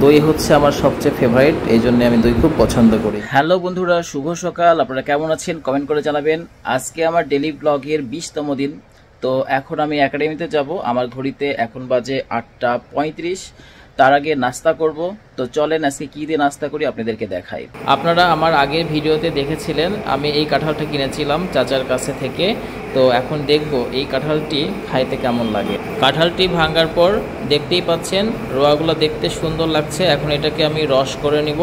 দই হচ্ছে আমার সবচেয়ে ফেভারিট, এই জন্য আমি দই খুব পছন্দ করি। হ্যালো বন্ধুরা, শুভ সকাল। আপনারা কেমন আছেন কমেন্ট করে জানাবেন। আজকে আমার ডেলি ব্লগের 20তম দিন। তো এখন আমি একাডেমিতে যাব। আমার ঘড়িতে এখন বাজে 8:35। তার আগে নাস্তা করব। তো চলেন আজকে কী দিয়ে নাস্তা করি আপনাদেরকে দেখাই। আপনারা আমার আগের ভিডিওতে দেখেছিলেন আমি এই কাঁঠালটা কিনেছিলাম চাচার কাছে থেকে। তো এখন দেখব এই কাঁঠালটি খাইতে কেমন লাগে। কাঁঠালটি ভাঙার পর দেখতেই পাচ্ছেন রোয়াগুলো দেখতে সুন্দর লাগছে। এখন এটাকে আমি রস করে নিব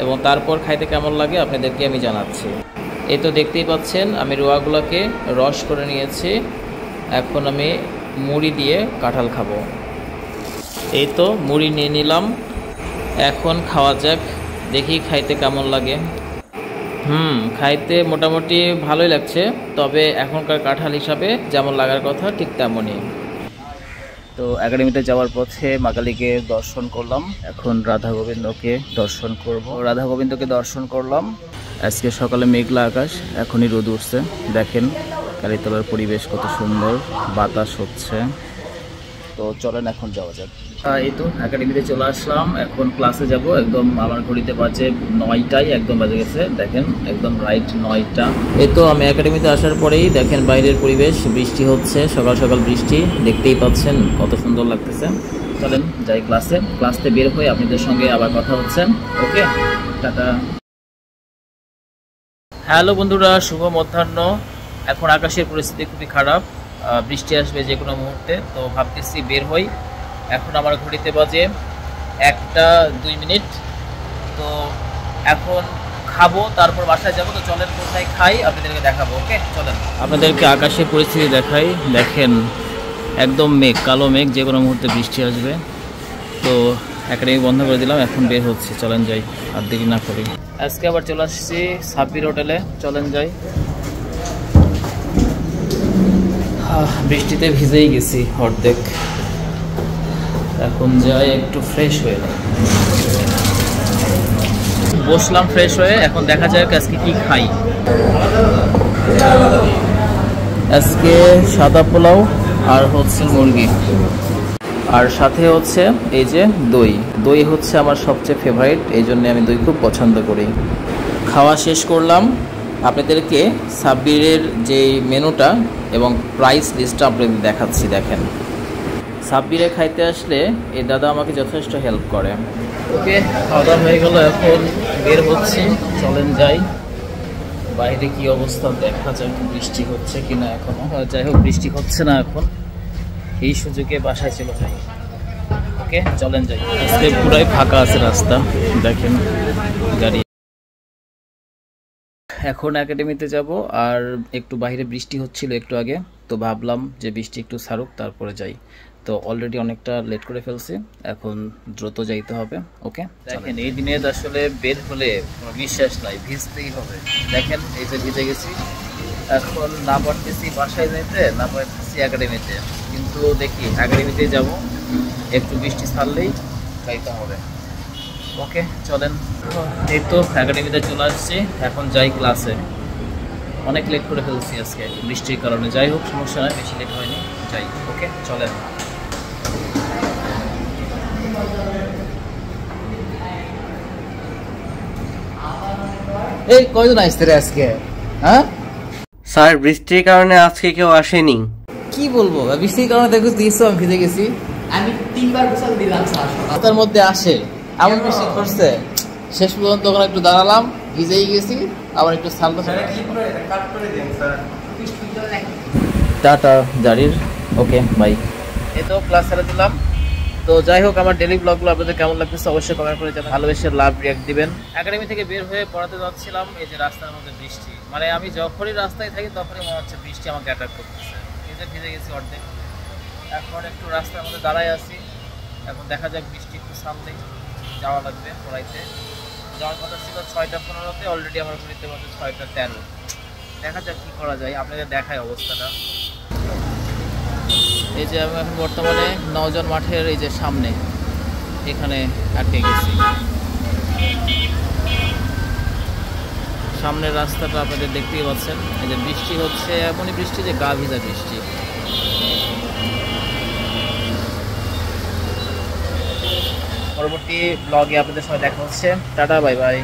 এবং তারপর খাইতে কেমন লাগে আপনাদেরকে আমি জানাচ্ছি। এই তো দেখতেই পাচ্ছেন আমি রোয়াগুলোকে রস করে নিয়েছি। এখন আমি মুড়ি দিয়ে কাঁঠাল খাবো। এই তো মুড়ি নিয়ে নিলাম, এখন খাওয়া যাক, দেখি খাইতে কেমন লাগে। খাইতে মোটামুটি ভালোই লাগছে, তবে এখনকার কাঁঠাল হিসাবে যেমন লাগার কথা ঠিক তেমনই। তো একাডেমিতে যাওয়ার পথে মা কালীকে দর্শন করলাম, এখন রাধা গোবিন্দকে দর্শন করব। রাধা গোবিন্দকে দর্শন করলাম। আজকে সকালে মেঘলা আকাশ, এখনই রোদ উঠছে। দেখেন কালীতলার পরিবেশ কত সুন্দর, বাতাস হচ্ছে। তো চলেন এখন যাওয়া যাক। এই তো একাডেমিতে চলে আসলাম, এখন ক্লাসে যাব। একদম আমার ঘড়িতে বাজে 9টাই একদম বাজে গেছে। দেখেন একদম রাইট 9টা। এই তো আমি একাডেমিতে আসার পরেই দেখেন বাইরের পরিবেশ, বৃষ্টি হচ্ছে, সকাল সকাল বৃষ্টি, দেখতেই পাচ্ছেন কত সুন্দর লাগতেছে। চলেন যাই ক্লাসে। ক্লাসে বের হয়ে আপনাদের সঙ্গে আবার কথা হচ্ছে। ওকে, টাটা। হ্যালো বন্ধুরা, শুভ মধ্যাহ্ন। এখন আকাশের পরিস্থিতি খুবই খারাপ, বৃষ্টি আসবে যে কোনো মুহূর্তে। তো ভাবতেছি বের হই। এখন আমার ঘড়িতে বাজে 1:02। তো এখন খাবো, তারপর বাসায় যাবো। তো চলেন কোথায় খাই আপনাদেরকে দেখাবো। ওকে চলেন, আপনাদেরকে আকাশের পরিস্থিতি দেখাই। দেখেন একদম মেঘ, কালো মেঘ, যে কোনো মুহূর্তে বৃষ্টি আসবে। তো একাডেমি বন্ধ করে দিলাম, এখন বের হচ্ছে। চলেন যাই, আর দেরি না করি। আজকে আবার চলে আসছি সাব্বির হোটেলে, চলেন যাই। বৃষ্টিতে ভিজেই গেছি অর্ধেক, এখন যাই একটু ফ্রেশ হয়ে। বসলাম ফ্রেশ হয়ে, এখন দেখা যাক আজকে কি খাই। আজকে সাদা পোলাও আর হচ্ছে মুরগি, আর সাথে হচ্ছে এই যে দই। দই হচ্ছে আমার সবচেয়ে ফেভারিট, এই জন্য আমি দই খুব পছন্দ করি। খাওয়া শেষ করলাম, আপনাদেরকে সাব্বিরের যে মেনুটা এবং প্রাইস লিস্টটা আপনাদের দেখাচ্ছি। দেখেন সাব্বিরে খাইতে আসলে এই দাদা আমাকে যথেষ্ট হেল্প করে। ওকে, খাওয়া দাওয়া হয়ে গেল, এখন বের হচ্ছি। চলেন যাই। বাইরে কি অবস্থা দেখা যাক, বৃষ্টি হচ্ছে কিনা এখনো। যাই হোক, বৃষ্টি হচ্ছে না এখন, এই সুযোগে বাসায় চলে যাই। ওকে চলেন যাই। আজকে পুরাই ফাঁকা আছে রাস্তা, দেখেন গাড়ি। এখন একাডেমিতে যাব, আর একটু বাইরে বৃষ্টি হচ্ছিল একটু আগে। তো ভাবলাম যে বৃষ্টি একটু ছাড়ুক তারপরে যাই। তো অলরেডি অনেকটা লেট করে ফেলছি, এখন দ্রুত যাইতে হবে। ওকে দেখেন, এই দিনে আসলে বের হলে কোনো বিশ্বাস নাই, ভিজতেই হবে। দেখেন এই যে ভিজে গেছি, এখন না পারতেছি বাসায় যাইতে, না পারতেছি একাডেমিতে। কিন্তু দেখি একাডেমিতে যাব, একটু বৃষ্টি ছাড়লেই যাইতে হবে। ওকে চলেন। এই তো একাডেমিতে চলে আসছি, এখন যাই ক্লাসে। অনেক লেট করে ফেলছি আজকে বৃষ্টির কারণে। যাই হোক, সমস্যা নয়, বেশি লেট হয়নি, যাই। ওকে চলেন। এই কয়জন আসছে রে আজকে? হ্যাঁ স্যার, বৃষ্টির কারণে আজকে কেউ আসেনি। কি বলবো, বৃষ্টির কারণে দেখো দিয়েছো, আমি ভিজে গেছি। আমি 3বার গোসল দিলাম স্যার, রাস্তার মধ্যে আসে এমন বৃষ্টি করছে, শেষ পর্যন্ত ওখানে একটু দাঁড়ালাম, ভিজেই গেছি, আবার একটু সালতে। টাটা জারির। Okay bye. এই তো ক্লাস ছেড়ে দিলাম। তো যাই হোক, আমার ডেলি ব্লগগুলো আপনাদের কেমন লাগতেছে অবশ্যই কমেন্ট করে জানাবেন, ভালোবেসে লাভ রিয়াক্ট দিবেন। একাডেমি থেকে বের হয়ে পড়াতে যাচ্ছিলাম, এই যে রাস্তার মধ্যে বৃষ্টি, মানে আমি যখনই রাস্তায় থাকি তখনই মনে হচ্ছে বৃষ্টি আমাকে অ্যাটাক করতেছে। এই যে ভিজে গেছি অর্ধেক, এখন একটু রাস্তার মধ্যে দাঁড়ায় আছি। এখন দেখা যাক বৃষ্টি একটু সামলেই যাওয়া লাগবে পড়াইতে। যাওয়ার কথা ছিল 6:15-তে, অলরেডি আমার ঘড়িতে বাজে 6:13। দেখা যাক কী করা যায়, আপনাদের দেখায় অবস্থাটা। এই যে আমি এখন বর্তমানে নওজোয়ান মাঠের এই যে সামনে, এখানে আটকে গেছি। সামনের রাস্তাটা আপনাদের দেখতেই পাচ্ছেন। এই যে বৃষ্টি হচ্ছে, এমনই বৃষ্টি যে গা ভিজা বৃষ্টি। পরবর্তী ব্লগে আপনাদের সঙ্গে দেখা হচ্ছে। Tata, bye bye.